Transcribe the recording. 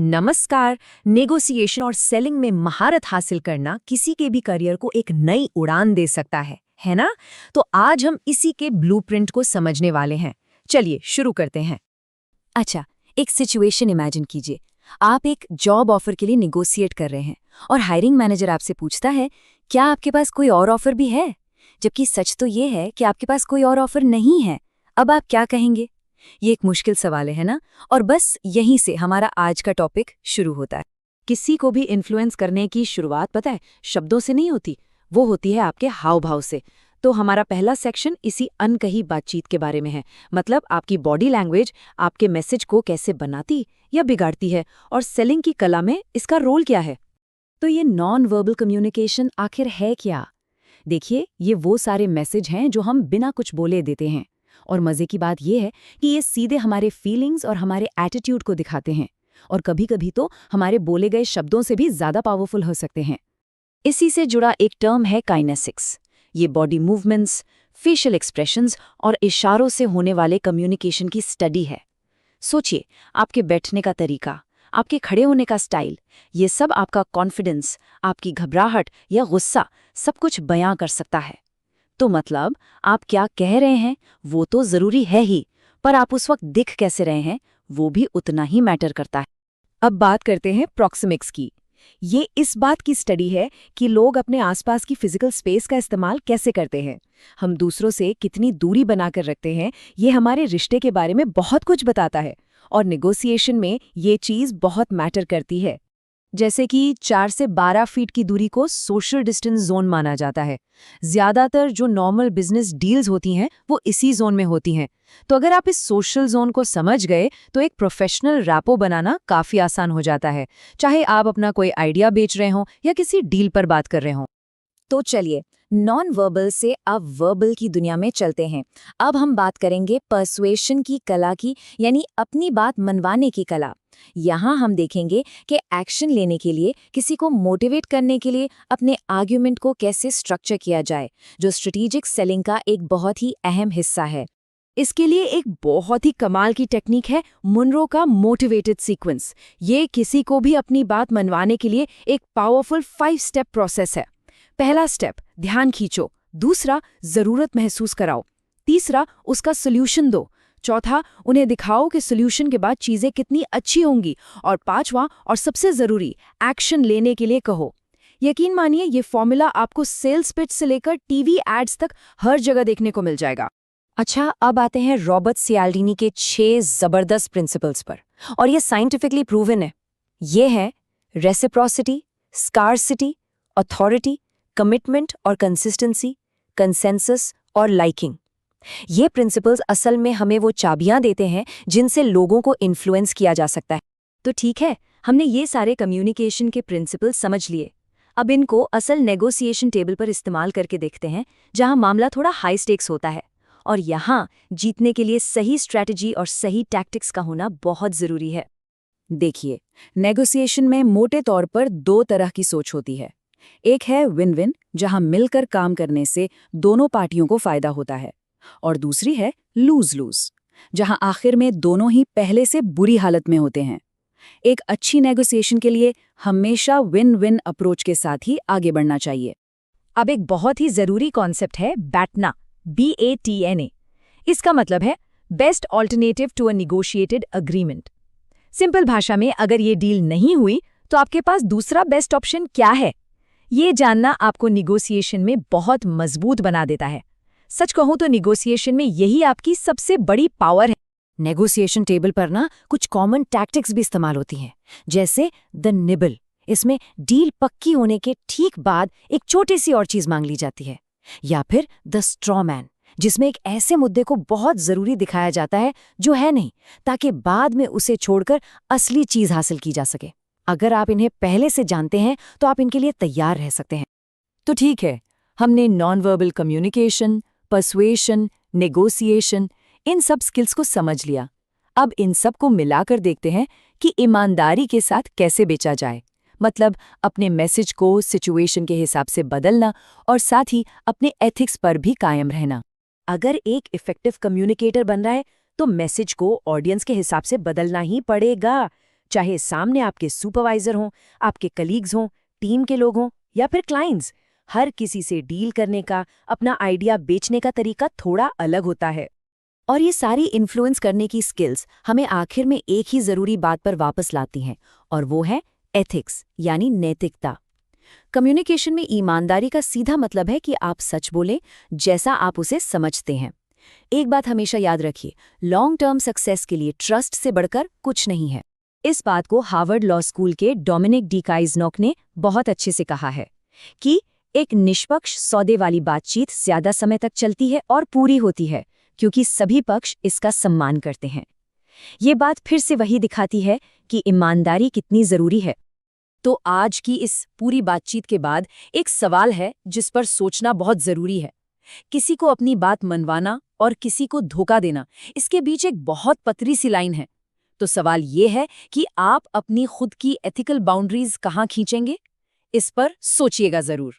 नमस्कार। नेगोशिएशन और सेलिंग में महारत हासिल करना किसी के भी करियर को एक नई उड़ान दे सकता है ना? तो आज हम इसी के ब्लूप्रिंट को समझने वाले हैं। चलिए शुरू करते हैं। अच्छा, एक सिचुएशन इमेजिन कीजिए। आप एक जॉब ऑफर के लिए निगोशिएट कर रहे हैं और हायरिंग मैनेजर आपसे पूछता है, क्या आपके पास कोई और ऑफर भी है? जबकि सच तो ये है कि आपके पास कोई और ऑफर नहीं है। अब आप क्या कहेंगे? ये एक मुश्किल सवाल है ना? और बस यहीं से हमारा आज का टॉपिक शुरू होता है। किसी को भी इन्फ्लुएंस करने की शुरुआत पता है शब्दों से नहीं होती, वो होती है आपके हाव भाव से। तो हमारा पहला सेक्शन इसी अनकही बातचीत के बारे में है। मतलब आपकी बॉडी लैंग्वेज आपके मैसेज को कैसे बनाती या बिगाड़ती है, और सेलिंग की कला में इसका रोल क्या है। तो ये नॉन वर्बल कम्युनिकेशन आखिर है क्या? देखिए, ये वो सारे मैसेज हैं जो हम बिना कुछ बोले देते हैं। और मजे की बात यह है कि ये सीधे हमारे फीलिंग्स और हमारे एटीट्यूड को दिखाते हैं, और कभी-कभी तो हमारे बोले गए शब्दों से भी ज्यादा पावरफुल हो सकते हैं। इसी से जुड़ा एक टर्म है काइनेसिक्स। ये बॉडी मूवमेंट्स, फेशियल एक्सप्रेशंस और इशारों से होने वाले कम्युनिकेशन की स्टडी है। सोचिए, आपके बैठने का तरीका, आपके खड़े होने का स्टाइल, ये सब आपका कॉन्फिडेंस, आपकी घबराहट या गुस्सा सब कुछ बयां कर सकता है। तो मतलब आप क्या कह रहे हैं वो तो जरूरी है ही, पर आप उस वक्त दिख कैसे रहे हैं वो भी उतना ही मैटर करता है। अब बात करते हैं प्रॉक्सिमिक्स की। ये इस बात की स्टडी है कि लोग अपने आसपास की फिजिकल स्पेस का इस्तेमाल कैसे करते हैं। हम दूसरों से कितनी दूरी बनाकर रखते हैं, ये हमारे रिश्ते के बारे में बहुत कुछ बताता है। और नेगोशिएशन में ये चीज़ बहुत मैटर करती है। जैसे कि 4 से 12 फीट की दूरी को सोशल डिस्टेंस जोन माना जाता है। ज्यादातर जो नॉर्मल बिजनेस डील्स होती हैं वो इसी जोन में होती हैं। तो अगर आप इस सोशल जोन को समझ गए तो एक प्रोफेशनल रैपो बनाना काफी आसान हो जाता है, चाहे आप अपना कोई आइडिया बेच रहे हों या किसी डील पर बात कर रहे हों। तो चलिए, नॉन वर्बल से अब वर्बल की दुनिया में चलते हैं। अब हम बात करेंगे पर्सुएशन की कला की, यानी अपनी बात मनवाने की कला। यहाँ हम देखेंगे कि एक्शन लेने के लिए, किसी को मोटिवेट करने के लिए अपने आर्ग्यूमेंट को कैसे स्ट्रक्चर किया जाए, जो स्ट्रेटेजिक सेलिंग का एक बहुत ही अहम हिस्सा है। इसके लिए एक बहुत ही कमाल की टेक्निक है मुनरो का मोटिवेटेड सीक्वेंस। ये किसी को भी अपनी बात मनवाने के लिए एक पावरफुल 5 स्टेप प्रोसेस है। पहला स्टेप, ध्यान खींचो। दूसरा, जरूरत महसूस कराओ। तीसरा, उसका सोल्यूशन दो। चौथा, उन्हें दिखाओ कि सोल्यूशन के बाद चीजें कितनी अच्छी होंगी। और पांचवा और सबसे जरूरी, एक्शन लेने के लिए कहो। यकीन मानिए, ये फॉर्मूला आपको सेल्स पिच से लेकर टीवी एड्स तक हर जगह देखने को मिल जाएगा। अच्छा, अब आते हैं रॉबर्ट सियाल्डिनी के 6 जबरदस्त प्रिंसिपल्स पर, और ये साइंटिफिकली प्रूवन है। ये है रेसिप्रोसिटी, स्कार्सिटी, अथॉरिटी, कमिटमेंट और कंसिस्टेंसी, कंसेंसस और लाइकिंग। ये प्रिंसिपल्स असल में हमें वो चाबियां देते हैं जिनसे लोगों को इन्फ्लुएंस किया जा सकता है। तो ठीक है, हमने ये सारे कम्युनिकेशन के प्रिंसिपल्स समझ लिए। अब इनको असल नेगोशिएशन टेबल पर इस्तेमाल करके देखते हैं, जहां मामला थोड़ा हाई स्टेक्स होता है। और यहाँ जीतने के लिए सही स्ट्रैटेजी और सही टैक्टिक्स का होना बहुत जरूरी है। देखिए, नेगोशिएशन में मोटे तौर पर 2 तरह की सोच होती है। एक है विन विन, जहां मिलकर काम करने से दोनों पार्टियों को फायदा होता है, और दूसरी है लूज लूज, जहां आखिर में दोनों ही पहले से बुरी हालत में होते हैं। एक अच्छी नेगोशिएशन के लिए हमेशा विन विन अप्रोच के साथ ही आगे बढ़ना चाहिए। अब एक बहुत ही जरूरी कॉन्सेप्ट है बैटना, BATNA। इसका मतलब है best alternative to a negotiated agreement. Simple भाषा में, अगर ये डील नहीं हुई तो आपके पास दूसरा बेस्ट ऑप्शन क्या है, ये जानना आपको निगोशिएशन में बहुत मजबूत बना देता है। सच कहूं तो निगोशिएशन में यही आपकी सबसे बड़ी पावर है। नेगोशिएशन टेबल पर ना कुछ कॉमन टैक्टिक्स भी इस्तेमाल होती हैं, जैसे द निबल। इसमें डील पक्की होने के ठीक बाद एक छोटी सी और चीज मांग ली जाती है। या फिर द स्ट्रॉ मैन, जिसमें एक ऐसे मुद्दे को बहुत जरूरी दिखाया जाता है जो है नहीं, ताकि बाद में उसे छोड़कर असली चीज हासिल की जा सके। अगर आप इन्हें पहले से जानते हैं तो आप इनके लिए तैयार रह सकते हैं। तो ठीक है, हमने non verbal communication, persuasion, negotiation, इन सब स्किल्स को समझ लिया। अब इन सब को मिलाकर देखते हैं कि ईमानदारी के साथ कैसे बेचा जाए। मतलब अपने मैसेज को सिचुएशन के हिसाब से बदलना, और साथ ही अपने एथिक्स पर भी कायम रहना। अगर एक इफेक्टिव कम्युनिकेटर बन रहा है तो मैसेज को ऑडियंस के हिसाब से बदलना ही पड़ेगा। चाहे सामने आपके सुपरवाइजर हों, आपके कलीग्स हों, टीम के लोग हों या फिर क्लाइंट्स। हर किसी से डील करने का, अपना आइडिया बेचने का तरीका थोड़ा अलग होता है। और ये सारी इन्फ्लुएंस करने की स्किल्स हमें आखिर में एक ही ज़रूरी बात पर वापस लाती हैं, और वो है एथिक्स यानी नैतिकता। कम्युनिकेशन में ईमानदारी का सीधा मतलब है कि आप सच बोलें जैसा आप उसे समझते हैं। एक बात हमेशा याद रखिए, लॉन्ग टर्म सक्सेस के लिए ट्रस्ट से बढ़कर कुछ नहीं है। इस बात को हार्वर्ड लॉ स्कूल के डोमिनिक डी काइज़नॉक ने बहुत अच्छे से कहा है कि एक निष्पक्ष सौदे वाली बातचीत ज्यादा समय तक चलती है और पूरी होती है, क्योंकि सभी पक्ष इसका सम्मान करते हैं। ये बात फिर से वही दिखाती है कि ईमानदारी कितनी जरूरी है। तो आज की इस पूरी बातचीत के बाद एक सवाल है जिस पर सोचना बहुत जरूरी है। किसी को अपनी बात मनवाना और किसी को धोखा देना, इसके बीच एक बहुत पतली सी लाइन है। तो सवाल ये है कि आप अपनी खुद की एथिकल बाउंड्रीज कहाँ खींचेंगे? इस पर सोचिएगा जरूर।